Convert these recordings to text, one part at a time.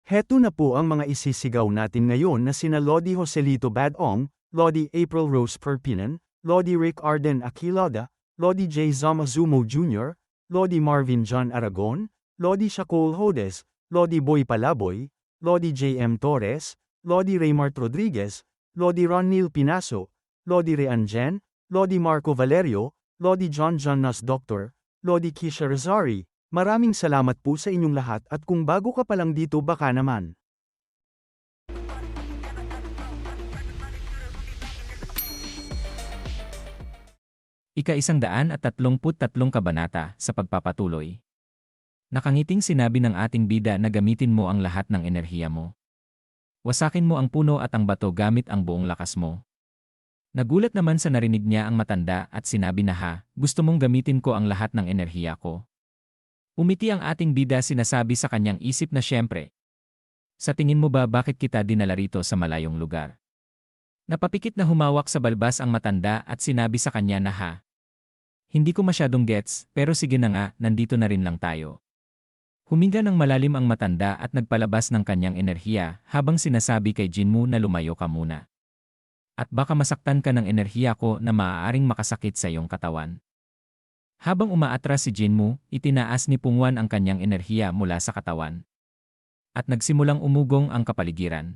Heto na po ang mga isisigaw natin ngayon na sina Lodi Joselito Badong, Lodi April Rose Perpinan, Lodi Rick Arden Aquilada, Lodi J. Zamazumo Jr., Lodi Marvin John Aragon, Lodi Shacol Hodes, Lodi Boy Palaboy, Lodi J. M. Torres, Lodi Raymart Rodriguez, Lodi Ron Neil Pinaso, Lodi Rean Jen, Lodi Marco Valerio, Lodi John Nas Dr., Lodi Kisha Razari. Maraming salamat po sa inyong lahat at kung bago ka pa lang dito baka naman. Ika-133 kabanata sa pagpapatuloy. Nakangiting sinabi ng ating bida na gamitin mo ang lahat ng enerhiya mo. Wasakin mo ang puno at ang bato gamit ang buong lakas mo. Nagulat naman sa narinig niya ang matanda at sinabi na gusto mong gamitin ko ang lahat ng enerhiya ko. Umiti ang ating bida sinasabi sa kanyang isip na siyempre. Sa tingin mo ba bakit kita dinala rito sa malayong lugar? Napapikit na humawak sa balbas ang matanda at sinabi sa kanya na hindi ko masyadong gets pero sige na nga, nandito na rin lang tayo. Huminga ng malalim ang matanda at nagpalabas ng kanyang enerhiya habang sinasabi kay Jinmu na lumayo ka muna. At baka masaktan ka ng enerhiya ko na maaaring makasakit sa iyong katawan. Habang umaatras si Jinmu, itinaas ni Pungwan ang kanyang enerhiya mula sa katawan. At nagsimulang umugong ang kapaligiran.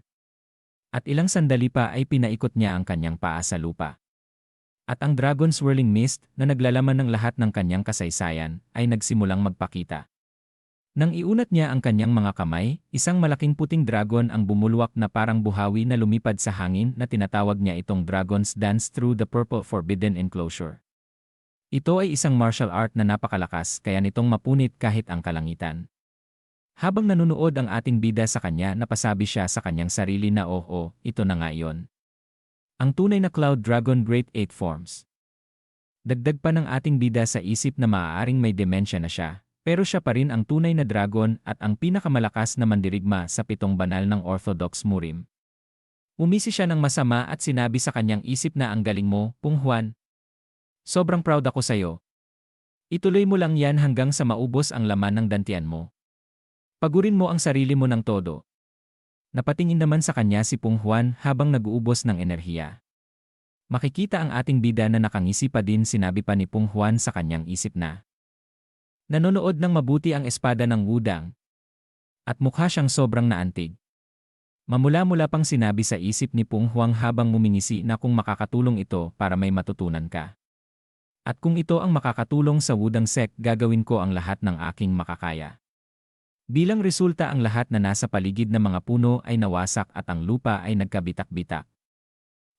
At ilang sandali pa ay pinaikot niya ang kanyang paa sa lupa. At ang Dragon Swirling Mist na naglalaman ng lahat ng kanyang kasaysayan ay nagsimulang magpakita. Nang iunat niya ang kanyang mga kamay, isang malaking puting dragon ang bumulwak na parang buhawi na lumipad sa hangin na tinatawag niya itong Dragon's Dance through the Purple Forbidden Enclosure. Ito ay isang martial art na napakalakas kaya nitong mapunit kahit ang kalangitan. Habang nanunood ang ating bida sa kanya napasabi siya sa kanyang sarili na ito na nga iyon. Ang tunay na Cloud Dragon Great 8 Forms. Dagdag pa ng ating bida sa isip na maaaring may demensya na siya, pero siya pa rin ang tunay na dragon at ang pinakamalakas na mandirigma sa 7 banal ng Orthodox Murim. Umisi siya ng masama at sinabi sa kanyang isip na ang galing mo, Pungwan. Sobrang proud ako sa'yo. Ituloy mo lang yan hanggang sa maubos ang laman ng dantian mo. Pagurin mo ang sarili mo ng todo. Napatingin naman sa kanya si Pungwan habang nag-uubos ng enerhiya. Makikita ang ating bida na nakangisi pa din sinabi pa ni Pungwan sa kanyang isip na. Nanonood ng mabuti ang espada ng Wudang. At mukha siyang sobrang naantig. Mamula-mula pang sinabi sa isip ni Pungwan habang ngumingisi na kung makakatulong ito para may matutunan ka. At kung ito ang makakatulong sa Wudang Sect, gagawin ko ang lahat ng aking makakaya. Bilang resulta ang lahat na nasa paligid ng mga puno ay nawasak at ang lupa ay nagkabitak-bitak.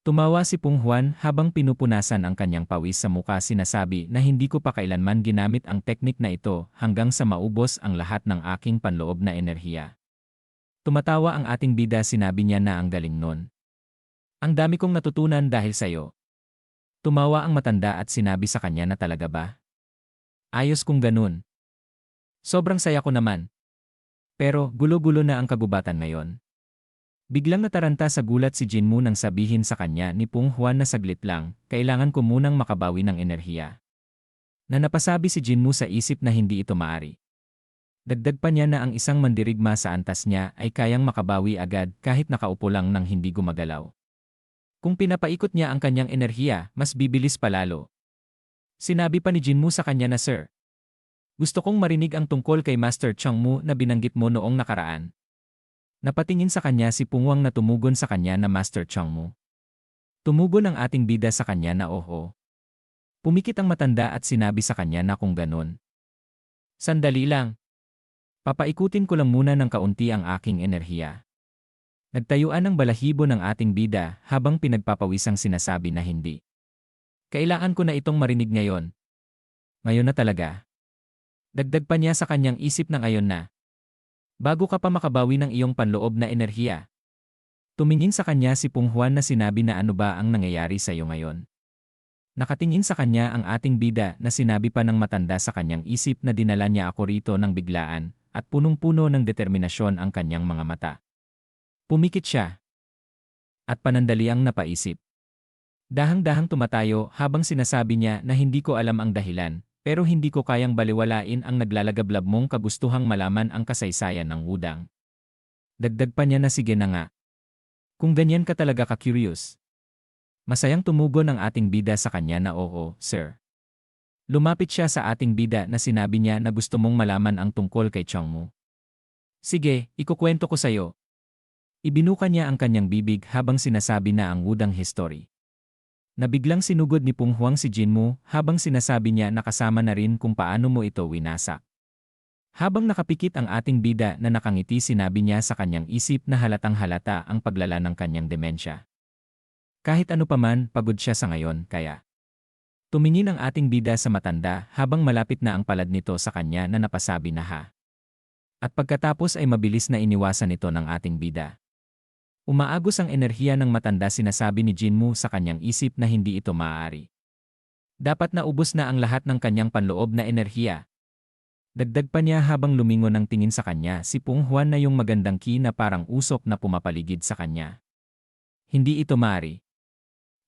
Tumawa si Pungwan habang pinupunasan ang kanyang pawis sa muka sinasabi na hindi ko pa kailanman ginamit ang teknik na ito hanggang sa maubos ang lahat ng aking panloob na enerhiya. Tumatawa ang ating bida sinabi niya na ang galing nun. Ang dami kong natutunan dahil sa'yo. Tumawa ang matanda at sinabi sa kanya na talaga ba? Ayos kung ganun. Sobrang saya ko naman. Pero gulo-gulo na ang kagubatan ngayon. Biglang nataranta sa gulat si Jinmu nang sabihin sa kanya ni Pungwan na saglit lang, kailangan ko munang makabawi ng enerhiya. Na napasabi si Jinmu sa isip na hindi ito maari. Dagdag pa niya na ang isang mandirigma sa antas niya ay kayang makabawi agad kahit nakaupo lang nang hindi gumagalaw. Kung pinapaikot niya ang kanyang enerhiya, mas bibilis palalo. Sinabi pa ni Jinmu sa kanya na Sir, gusto kong marinig ang tungkol kay Master Changmu na binanggit mo noong nakaraan. Napatingin sa kanya si Pungwang na tumugon sa kanya na Master Changmu. Tumugon ang ating bida sa kanya na oo. Pumikit ang matanda at sinabi sa kanya na kung ganon. Sandali lang. Papaikutin ko lang muna ng kaunti ang aking enerhiya. Nagtayuan ng balahibo ng ating bida habang pinagpapawisang sinasabi na hindi. Kailangan ko na itong marinig ngayon. Ngayon na talaga. Dagdag pa niya sa kanyang isip na ngayon na. Bago ka pa makabawi ng iyong panloob na enerhiya. Tumingin sa kanya si Pungwan na sinabi na ano ba ang nangyayari sa iyo ngayon. Nakatingin sa kanya ang ating bida na sinabi pa ng matanda sa kanyang isip na dinala niya ako rito ng biglaan at punong-puno ng determinasyon ang kanyang mga mata. Pumikit siya. At panandaliang napaisip. Dahang-dahang tumatayo habang sinasabi niya na hindi ko alam ang dahilan, pero hindi ko kayang baliwalain ang naglalagablab mong kagustuhang malaman ang kasaysayan ng Wudang. Dagdag pa niya na sige na nga. Kung ganyan ka talaga ka-curious. Masayang tumugon ang ating bida sa kanya na oo, sir. Lumapit siya sa ating bida na sinabi niya na gusto mong malaman ang tungkol kay Chongmu. Sige, ikukwento ko sa'yo. Ibinuka niya ang kanyang bibig habang sinasabi na ang wudang history. Nabiglang sinugod ni Peng Huang si Jinmu habang sinasabi niya na kasama na rin kung paano mo ito winasak. Habang nakapikit ang ating bida na nakangiti sinabi niya sa kanyang isip na halatang halata ang paglala ng kanyang demensya. Kahit ano paman, pagod siya sa ngayon, kaya. Tumingin ang ating bida sa matanda habang malapit na ang palad nito sa kanya na napasabi na ha. At pagkatapos ay mabilis na iniwasan ito ng ating bida. Umaagos ang enerhiya ng matanda sinasabi ni Jinmu sa kanyang isip na hindi ito maaari. Dapat na ubos na ang lahat ng kanyang panloob na enerhiya. Dagdag pa niya habang lumingon ng tingin sa kanya si Peng Huan na yung magandang ki na parang usok na pumapaligid sa kanya. Hindi ito maaari.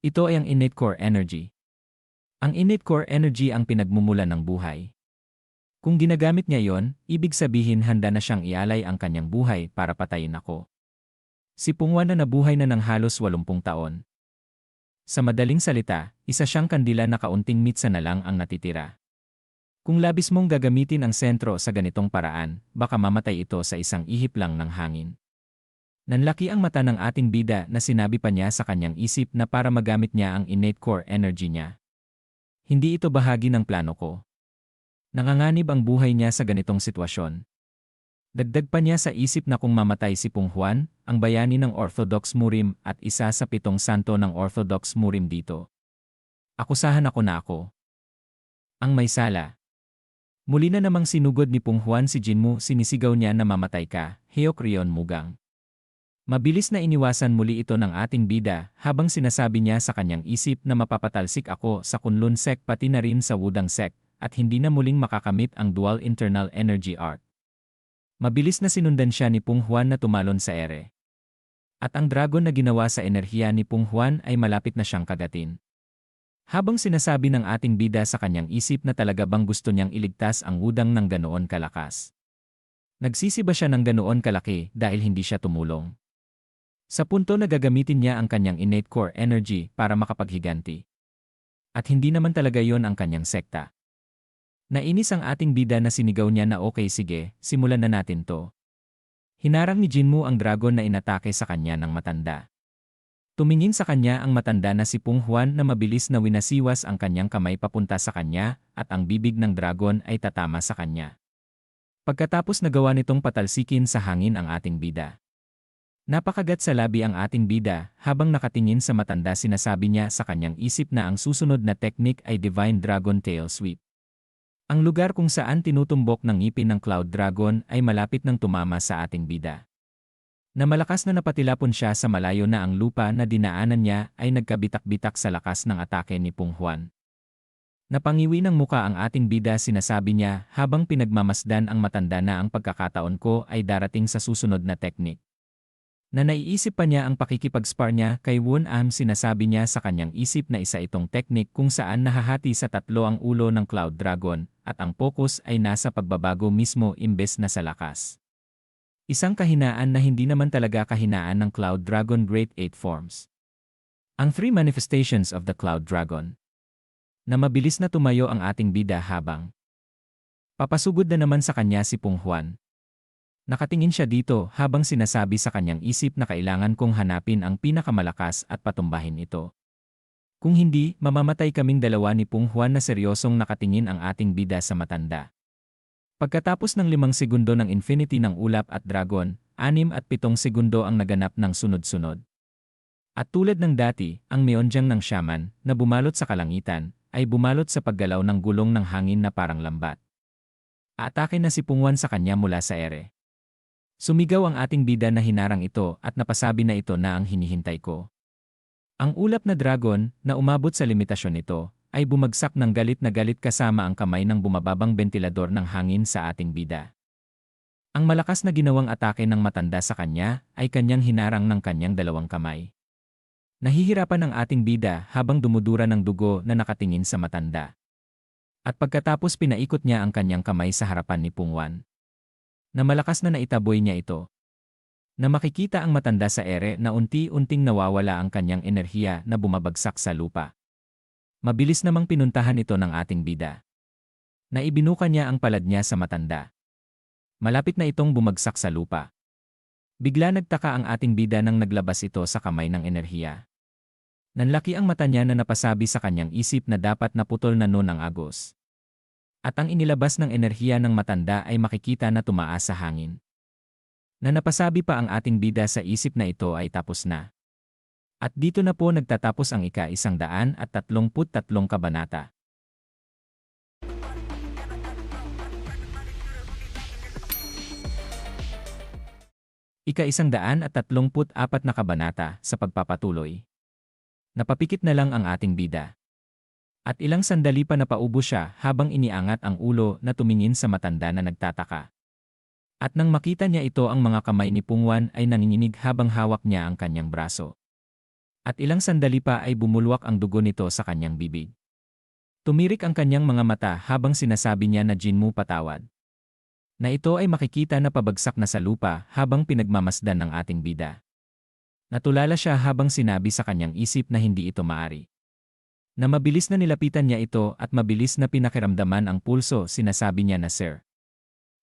Ito ay ang innate core energy. Ang innate core energy ang pinagmumulan ng buhay. Kung ginagamit niya yon, ibig sabihin handa na siyang ialay ang kanyang buhay para patayin ako. Si Peng Huan na nabuhay na ng halos 80 taon. Sa madaling salita, isa siyang kandila na kaunting mitsa na lang ang natitira. Kung labis mong gagamitin ang sentro sa ganitong paraan, baka mamatay ito sa isang ihip lang ng hangin. Nanlaki ang mata ng ating bida na sinabi pa niya sa kanyang isip na para magamit niya ang innate core energy niya. Hindi ito bahagi ng plano ko. Nanganganib ang buhay niya sa ganitong sitwasyon. Dagdag pa niya sa isip na kung mamatay si Peng Huan, ang bayani ng Orthodox Murim at isa sa 7 santo ng Orthodox Murim dito. Akusahan ako na ako. Ang may sala. Muli na namang sinugod ni Peng Huan si Jinmu sinisigaw niya na mamatay ka, Heok Rion Mugang. Mabilis na iniwasan muli ito ng ating bida habang sinasabi niya sa kanyang isip na mapapatalsik ako sa Kunlun Sect pati na rin sa Wudang Sect at hindi na muling makakamit ang dual internal energy arc. Mabilis na sinundan siya ni Peng Huan na tumalon sa ere. At ang dragon na ginawa sa enerhiya ni Peng Huan ay malapit na siyang kagatin. Habang sinasabi ng ating bida sa kanyang isip na talaga bang gusto niyang iligtas ang wudang ng ganoon kalakas. Nagsisiba siya ng ganoon kalaki dahil hindi siya tumulong. Sa punto na gagamitin niya ang kanyang innate core energy para makapaghiganti. At hindi naman talaga yon ang kanyang sekta. Nainis ang ating bida na sinigaw niya na okay sige, simulan na natin to. Hinarang ni Jinmu ang dragon na inatake sa kanya ng matanda. Tumingin sa kanya ang matanda na si Peng Huan na mabilis na winasiwas ang kanyang kamay papunta sa kanya at ang bibig ng dragon ay tatama sa kanya. Pagkatapos nagawa nitong patalsikin sa hangin ang ating bida. Napakagat sa labi ang ating bida habang nakatingin sa matanda sinasabi niya sa kanyang isip na ang susunod na teknik ay Divine Dragon Tail Sweep. Ang lugar kung saan tinutumbok ng ngipin ng Cloud Dragon ay malapit ng tumama sa ating bida. Na malakas na napatilapon siya sa malayo na ang lupa na dinaanan niya ay nagkabitak-bitak sa lakas ng atake ni Peng Huan. Napangiwi ng muka ang ating bida sinasabi niya habang pinagmamasdan ang matanda na ang pagkakataon ko ay darating sa susunod na teknik. Na naiisip pa niya ang pakikipag-spar niya kay Wun Am sinasabi niya sa kanyang isip na isa itong teknik kung saan nahahati sa 3 ang ulo ng Cloud Dragon at ang focus ay nasa pagbabago mismo imbes na sa lakas. Isang kahinaan na hindi naman talaga kahinaan ng Cloud Dragon Great 8 Forms. Ang 3 manifestations of the Cloud Dragon. Na mabilis na tumayo ang ating bida habang papasugod na naman sa kanya si Peng Huan. Nakatingin siya dito habang sinasabi sa kanyang isip na kailangan kong hanapin ang pinakamalakas at patumbahin ito. Kung hindi, mamamatay kaming dalawa ni Peng Huan na seryosong nakatingin ang ating bida sa matanda. Pagkatapos ng 5 segundo ng infinity ng ulap at dragon, 6 at 7 segundo ang naganap ng sunod-sunod. At tulad ng dati, ang meonjang ng shaman, na bumalot sa kalangitan, ay bumalot sa paggalaw ng gulong ng hangin na parang lambat. Aatake na si Peng Huan sa kanya mula sa ere. Sumigaw ang ating bida na hinarang ito at napasabi na ito na ang hinihintay ko. Ang ulap na dragon, na umabot sa limitasyon nito, ay bumagsak ng galit na galit kasama ang kamay ng bumababang bentilador ng hangin sa ating bida. Ang malakas na ginawang atake ng matanda sa kanya ay kanyang hinarang ng kanyang 2 kamay. Nahihirapan ang ating bida habang dumudura ng dugo na nakatingin sa matanda. At pagkatapos pinaikot niya ang kanyang kamay sa harapan ni Peng Huan. Na malakas na naitaboy niya ito. Na makikita ang matanda sa ere na unti-unting nawawala ang kanyang enerhiya na bumabagsak sa lupa. Mabilis namang pinuntahan ito ng ating bida. Naibinuka niya ang palad niya sa matanda. Malapit na itong bumagsak sa lupa. Bigla nagtaka ang ating bida nang naglabas ito sa kamay ng enerhiya. Nanlaki ang mata niya na napasabi sa kanyang isip na dapat naputol na noon ang agos. At ang inilabas ng enerhiya ng matanda ay makikita na tumaas sa hangin. Na napasabi pa ang ating bida sa isip na ito ay tapos na. At dito na po nagtatapos ang ika-133 kabanata. Ika-134 na kabanata sa pagpapatuloy. Napapikit na lang ang ating bida. At ilang sandali pa napaubo siya habang iniangat ang ulo na tumingin sa matanda na nagtataka. At nang makita niya ito ang mga kamay ni Pungwan ay nanginginig habang hawak niya ang kanyang braso. At ilang sandali pa ay bumulwak ang dugo nito sa kanyang bibig. Tumirik ang kanyang mga mata habang sinasabi niya na Jinmu patawad. Na ito ay makikita na pabagsak na sa lupa habang pinagmamasdan ng ating bida. Natulala siya habang sinabi sa kanyang isip na hindi ito maari. Na mabilis na nilapitan niya ito at mabilis na pinakiramdaman ang pulso, sinasabi niya na Sir.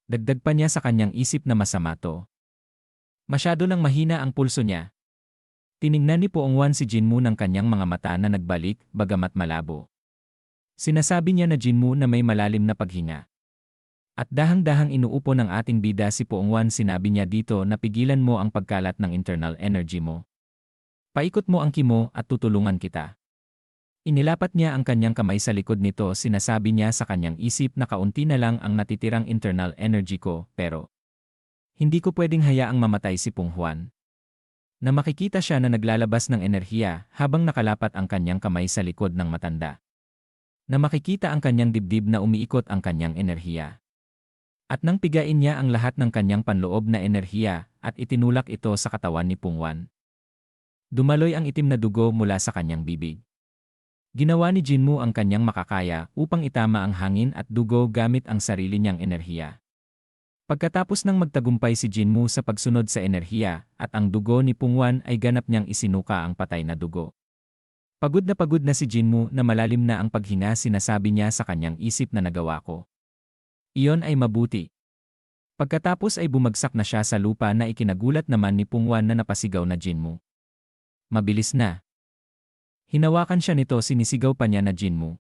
Dagdag pa niya sa kanyang isip na masama to. Masyado nang mahina ang pulso niya. Tiningnan ni Pungwan si Jinmu ng kanyang mga mata na nagbalik, bagamat malabo. Sinasabi niya na Jinmu na may malalim na paghinga. At dahang-dahang inuupo ng ating bida si Pungwan, sinabi niya dito na pigilan mo ang pagkalat ng internal energy mo. Paikot mo ang ki mo at tutulungan kita. Inilapat niya ang kanyang kamay sa likod nito, sinasabi niya sa kanyang isip na kaunti na lang ang natitirang internal energy ko, pero hindi ko pwedeng hayaang mamatay si Pungwan. Na makikita siya na naglalabas ng enerhiya habang nakalapat ang kanyang kamay sa likod ng matanda. Na makikita ang kanyang dibdib na umiikot ang kanyang enerhiya. At nang pigain niya ang lahat ng kanyang panloob na enerhiya at itinulak ito sa katawan ni Pungwan. Dumaloy ang itim na dugo mula sa kanyang bibig. Ginawa ni Jinmu ang kanyang makakaya upang itama ang hangin at dugo gamit ang sarili niyang enerhiya. Pagkatapos ng magtagumpay si Jinmu sa pagsunod sa enerhiya at ang dugo ni Pungwan ay ganap niyang isinuka ang patay na dugo. Pagod na si Jinmu na malalim na ang paghinga, sinasabi niya sa kanyang isip na nagawa ko. Iyon ay mabuti. Pagkatapos ay bumagsak na siya sa lupa na ikinagulat naman ni Pungwan na napasigaw na Jinmu. Mabilis na. Hinawakan siya nito, sinisigaw pa niya na Jinmu.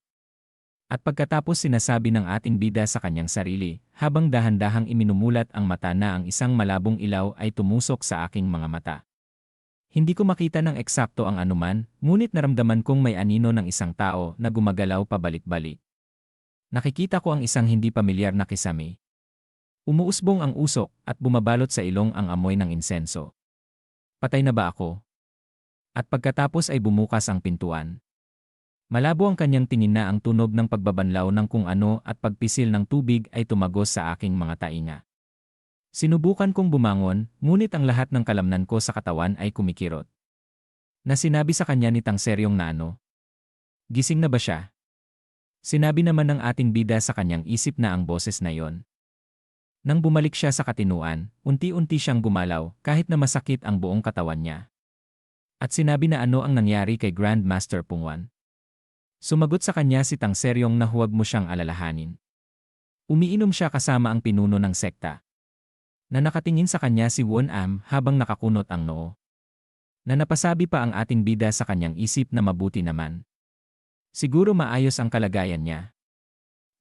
At pagkatapos sinasabi ng ating bida sa kanyang sarili, habang dahan-dahang iminumulat ang mata na ang isang malabong ilaw ay tumusok sa aking mga mata. Hindi ko makita ng eksakto ang anuman, ngunit naramdaman kong may anino ng isang tao na gumagalaw pabalik-balik. Nakikita ko ang isang hindi pamilyar na kisame. Umuusbong ang usok at bumabalot sa ilong ang amoy ng insenso. Patay na ba ako? At pagkatapos ay bumukas ang pintuan. Malabo ang kanyang tingin na ang tunog ng pagbabanlaw ng kung ano at pagpisil ng tubig ay tumagos sa aking mga tainga. Sinubukan kong bumangon, ngunit ang lahat ng kalamnan ko sa katawan ay kumikirot. Na sinabi sa kanya ni Tangseryong na ano? Gising na ba siya? Sinabi naman ng ating bida sa kanyang isip na ang boses na yon. Nang bumalik siya sa katinuan, unti-unti siyang gumalaw kahit na masakit ang buong katawan niya. At sinabi na ano ang nangyari kay Grandmaster Pungwan. Sumagot sa kanya si Tangseryong na huwag mo siyang alalahanin. Umiinom siya kasama ang pinuno ng sekta. Na nakatingin sa kanya si Won-am habang nakakunot ang noo. Na napasabi pa ang ating bida sa kanyang isip na mabuti naman. Siguro maayos ang kalagayan niya.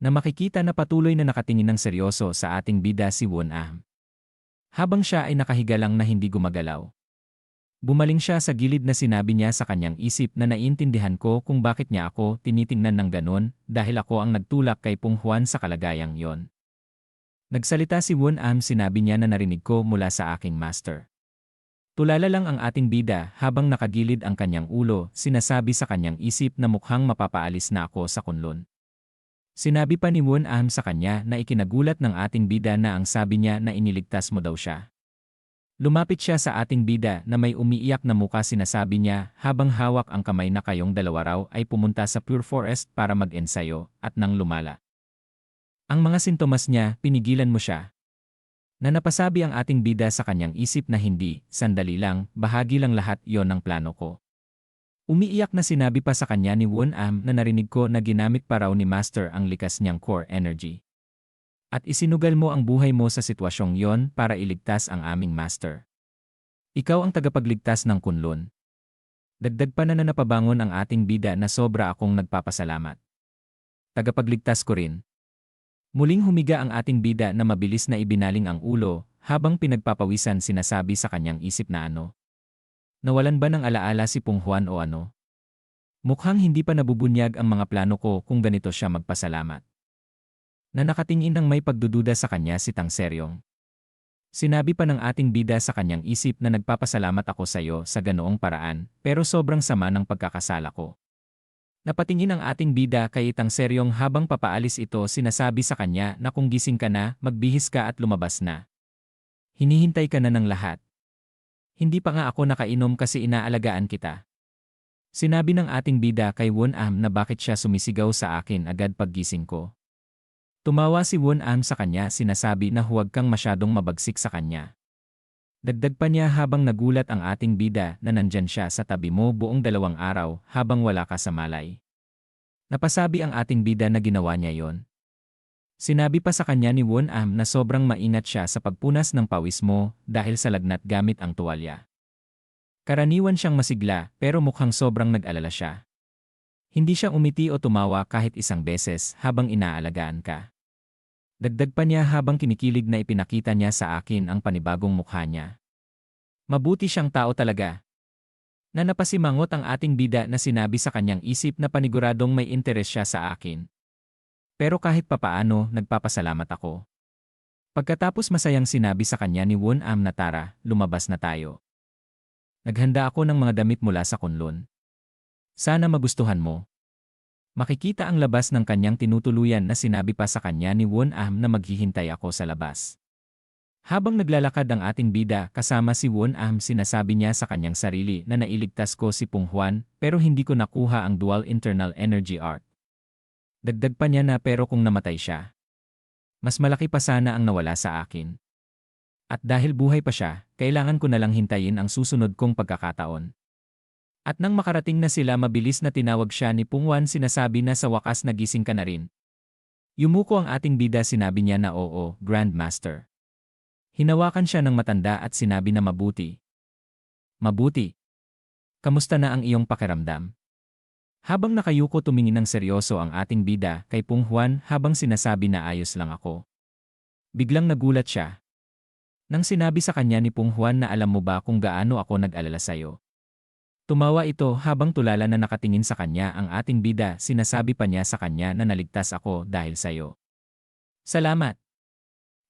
Na makikita na patuloy na nakatingin ng seryoso sa ating bida si Won-am. Habang siya ay nakahiga lang na hindi gumagalaw. Bumaling siya sa gilid na sinabi niya sa kanyang isip na naiintindihan ko kung bakit niya ako tinitingnan ng ganon dahil ako ang nagtulak kay Pungwan sa kalagayang yon. Nagsalita si Won-am, sinabi niya na narinig ko mula sa aking master. Tulala lang ang ating bida habang nakagilid ang kanyang ulo, sinasabi sa kanyang isip na mukhang mapapaalis na ako sa kunlun. Sinabi pa ni Won-am sa kanya na ikinagulat ng ating bida na ang sabi niya na iniligtas mo daw siya. Lumapit siya sa ating bida na may umiiyak na muka, sinasabi niya habang hawak ang kamay na kayong dalawa raw ay pumunta sa Pure Forest para mag-ensayo at nang lumala ang mga sintomas niya, pinigilan mo siya. Na napasabi ang ating bida sa kanyang isip na hindi, sandali lang, bahagi lang lahat yon ng plano ko. Umiiyak na sinabi pa sa kanya ni Won-am na narinig ko na ginamit pa raw ni Master ang likas niyang core energy. At isinugal mo ang buhay mo sa sitwasyong yon para iligtas ang aming Master. Ikaw ang tagapagligtas ng Kunlun. Dagdag pa na napabangon ang ating bida na sobra akong nagpapasalamat. Tagapagligtas ko rin. Muling humiga ang ating bida na mabilis na ibinaling ang ulo, habang pinagpapawisan sinasabi sa kanyang isip na ano. Nawalan ba ng alaala si Pung Juan o ano? Mukhang hindi pa nabubunyag ang mga plano ko kung ganito siya magpasalamat. Na nakatingin ng may pagdududa sa kanya si Tang Seryong. Sinabi pa ng ating bida sa kanyang isip na nagpapasalamat ako sa iyo sa ganoong paraan, pero sobrang sama ng pagkakasala ko. Napatingin ang ating bida kay Tang Seryong habang papaalis ito sinasabi sa kanya na kung gising ka na, magbihis ka at lumabas na. Hinihintay ka na ng lahat. Hindi pa nga ako nakainom kasi inaalagaan kita. Sinabi ng ating bida kay Won-am na bakit siya sumisigaw sa akin agad paggising ko. Tumawa si Won-am sa kanya sinasabi na huwag kang masyadong mabagsik sa kanya. Dagdag pa niya habang nagulat ang ating bida na nandyan siya sa tabi mo buong 2 araw habang wala ka sa malay. Napasabi ang ating bida na ginawa niya yon. Sinabi pa sa kanya ni Won-am na sobrang maingat siya sa pagpunas ng pawis mo dahil sa lagnat gamit ang tuwalya. Karaniwan siyang masigla pero mukhang sobrang nag-alala siya. Hindi siya umiti o tumawa kahit isang beses habang inaalagaan ka. Dagdag pa niya habang kinikilig na ipinakita niya sa akin ang panibagong mukha niya. Mabuti siyang tao talaga. Na napasimangot ang ating bida na sinabi sa kanyang isip na paniguradong may interes siya sa akin. Pero kahit papaano, nagpapasalamat ako. Pagkatapos masayang sinabi sa kanya ni Won-am na tara, lumabas na tayo. Naghanda ako ng mga damit mula sa Kunlun. Sana magustuhan mo. Makikita ang labas ng kanyang tinutuluyan na sinabi pa sa kanya ni Won-am na maghihintay ako sa labas. Habang naglalakad ang ating bida kasama si Won-am sinasabi niya sa kanyang sarili na nailigtas ko si Pung Juan pero hindi ko nakuha ang dual internal energy arc. Dagdag pa niya na pero kung namatay siya, mas malaki pa sana ang nawala sa akin. At dahil buhay pa siya, kailangan ko na lang hintayin ang susunod kong pagkakataon. At nang makarating na sila mabilis na tinawag siya ni Pung Juan sinasabi na sa wakas nagising ka na rin. Yumuko ang ating bida sinabi niya na oo, Grandmaster. Hinawakan siya ng matanda at sinabi na mabuti. Mabuti. Kamusta na ang iyong pakiramdam? Habang nakayuko tumingin ng seryoso ang ating bida kay Pung Juan habang sinasabi na ayos lang ako. Biglang nagulat siya. Nang sinabi sa kanya ni Pung Juan na alam mo ba kung gaano ako nag-alala sa'yo. Tumawa ito habang tulala na nakatingin sa kanya ang ating bida sinasabi pa niya sa kanya na naligtas ako dahil sa'yo. Salamat!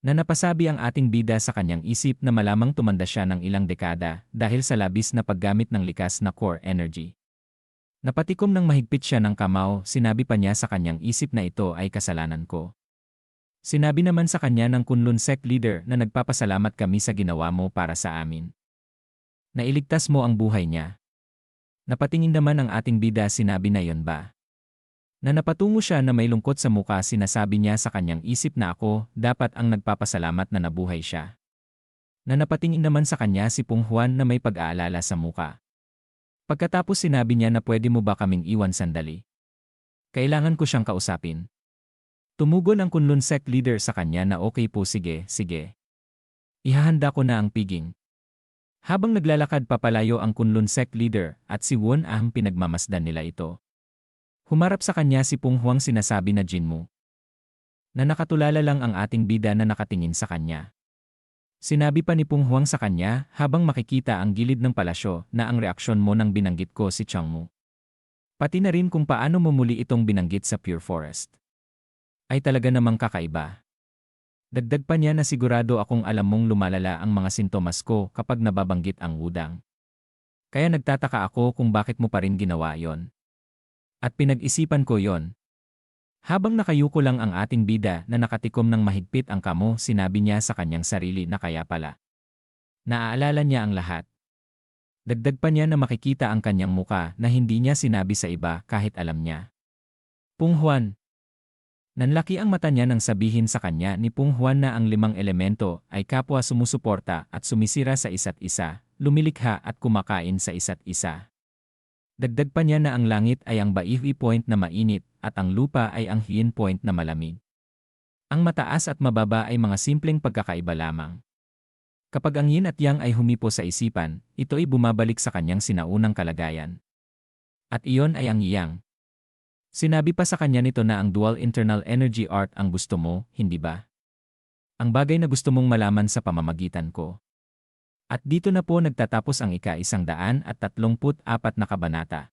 Na napasabi ang ating bida sa kanyang isip na malamang tumanda siya ng ilang dekada dahil sa labis na paggamit ng likas na core energy. Napatikom ng mahigpit siya ng kamao, sinabi pa niya sa kanyang isip na ito ay kasalanan ko. Sinabi naman sa kanya ng Kunlun Sect Leader na nagpapasalamat kami sa ginawa mo para sa amin. Nailigtas mo ang buhay niya. Napatingin naman ang ating bida sinabi na yon ba. Na napatungo siya na may lungkot sa muka sinasabi niya sa kanyang isip na ako dapat ang nagpapasalamat na nabuhay siya. Na napatingin naman sa kanya si Pung Juan na may pag-aalala sa muka. Pagkatapos sinabi niya na pwede mo ba kaming iwan sandali. Kailangan ko siyang kausapin. Tumugon ang Kunlun Sect Leader sa kanya na okay po sige. Ihahanda ko na ang piging. Habang naglalakad papalayo ang Kunlun Sect Leader at si Won-am pinagmamasdan nila ito. Humarap sa kanya si Pung Juan sinasabi na Jinmu. Na nakatulala lang ang ating bida na nakatingin sa kanya. Sinabi pa ni Pung Juan sa kanya habang makikita ang gilid ng palasyo na ang reaksyon mo nang binanggit ko si Changmu. Pati na rin kung paano mo muli itong binanggit sa Pure Forest. Ay talaga namang kakaiba. Dagdag pa niya na sigurado akong alam mong lumalala ang mga sintomas ko kapag nababanggit ang wudang. Kaya nagtataka ako kung bakit mo pa rin ginawa yon. At pinag-isipan ko yon. Habang nakayuko lang ang ating bida na nakatikom ng mahigpit ang kamo sinabi niya sa kanyang sarili na kaya pala. Naaalala niya ang lahat. Dagdag pa niya na makikita ang kanyang muka na hindi niya sinabi sa iba kahit alam niya. Pung Juan. Nanlaki ang mata niya nang sabihin sa kanya ni Pung Juan na ang 5 elemento ay kapwa sumusuporta at sumisira sa isa't isa, lumilikha at kumakain sa isa't isa. Dagdag pa niya na ang langit ay ang Baihui point na mainit at ang lupa ay ang Yin point na malamig. Ang mataas at mababa ay mga simpleng pagkakaiba lamang. Kapag ang Yin at Yang ay humipo sa isipan, ito ay bumabalik sa kanyang sinaunang kalagayan. At iyon ay ang Yang. Sinabi pa sa kanya nito na ang dual internal energy art ang gusto mo, hindi ba? Ang bagay na gusto mong malaman sa pamamagitan ko. At dito na po nagtatapos ang ika-134 na kabanata.